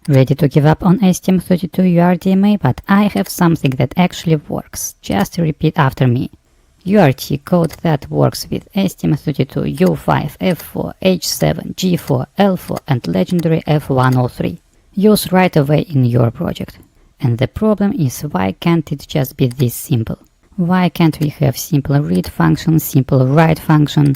Ready to give up on STM32 UART DMA, but I have something that actually works. Just repeat after me. UART code that works with STM32 U5, F4, H7, G4, L4 and legendary F103. Use right away in your project. And the problem is, why can't it just be this simple? Why can't we have simple read function, simple write function,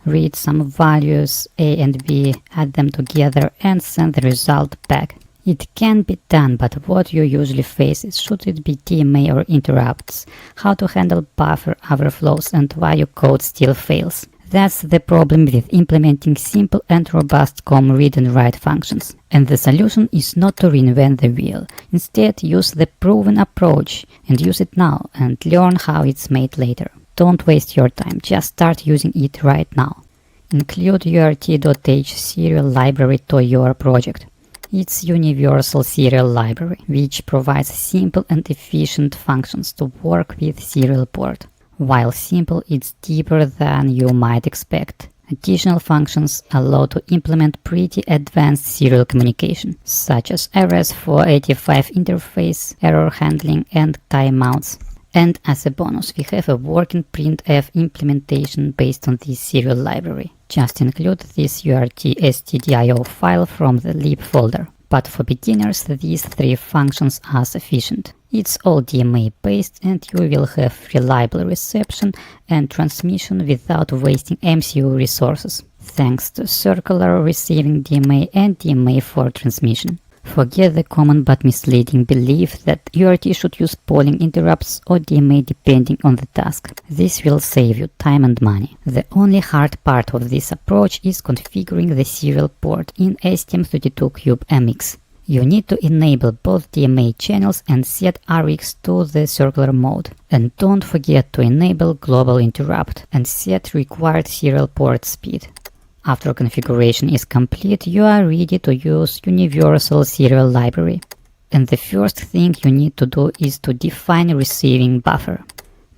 read some values A and B, add them together and send the result back? It can be done, but what you usually face is, should it be DMA or interrupts, how to handle buffer overflows and why your code still fails. That's the problem with implementing simple and robust COM read and write functions. And the solution is not to reinvent the wheel. Instead, use the proven approach and use it now and learn how it's made later. Don't waste your time, just start using it right now. Include UART.h serial library to your project. It's universal serial library, which provides simple and efficient functions to work with serial port. While simple, it's deeper than you might expect. Additional functions allow to implement pretty advanced serial communication, such as RS485 interface, error handling, and timeouts. And as a bonus, we have a working printf implementation based on this serial library. Just include this UART stdio file from the lib folder. But for beginners, these three functions are sufficient. It's all DMA based and you will have reliable reception and transmission without wasting MCU resources, thanks to circular receiving DMA and DMA for transmission. Forget the common but misleading belief that UART should use polling interrupts or DMA depending on the task. This will save you time and money. The only hard part of this approach is configuring the serial port in STM32CubeMX. You need to enable both DMA channels and set RX to the circular mode. And don't forget to enable global interrupt and set required serial port speed. After configuration is complete, you are ready to use universal serial library. And the first thing you need to do is to define a receiving buffer.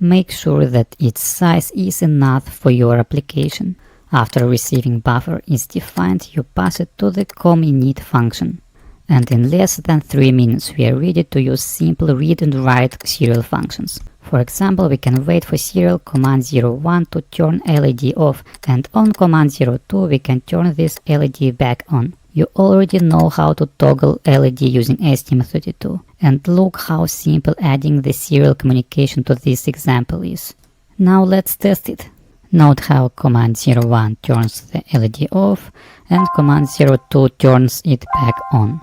Make sure that its size is enough for your application. After receiving buffer is defined, you pass it to the cominit function. And in less than 3 minutes we are ready to use simple read and write serial functions. For example, we can wait for serial command 01 to turn LED off, and on command 02 we can turn this LED back on. You already know how to toggle LED using STM32, and look how simple adding the serial communication to this example is. Now let's test it. Note how command 01 turns the LED off and command 02 turns it back on.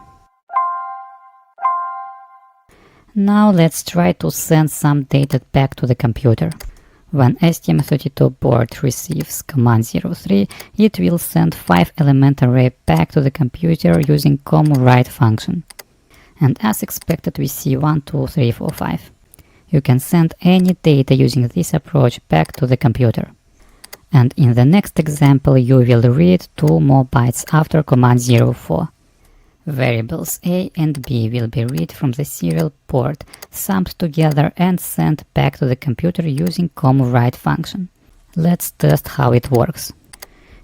Now let's try to send some data back to the computer. When STM32 board receives command 03, it will send 5-element array back to the computer using com_write function. And as expected, we see 1, 2, 3, 4, 5. You can send any data using this approach back to the computer. And in the next example, you will read 2 more bytes after command 04. Variables A and B will be read from the serial port, summed together and sent back to the computer using com_write function. Let's test how it works.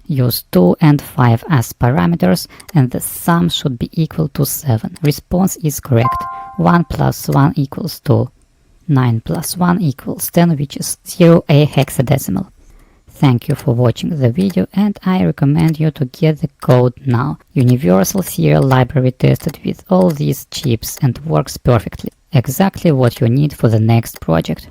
Use 2 and 5 as parameters and the sum should be equal to 7. Response is correct. 1 plus 1 equals 2. 9 plus 1 equals 10, which is 0A hexadecimal. Thank you for watching the video, and I recommend you to get the code now. Universal serial library tested with all these chips and works perfectly. Exactly what you need for the next project.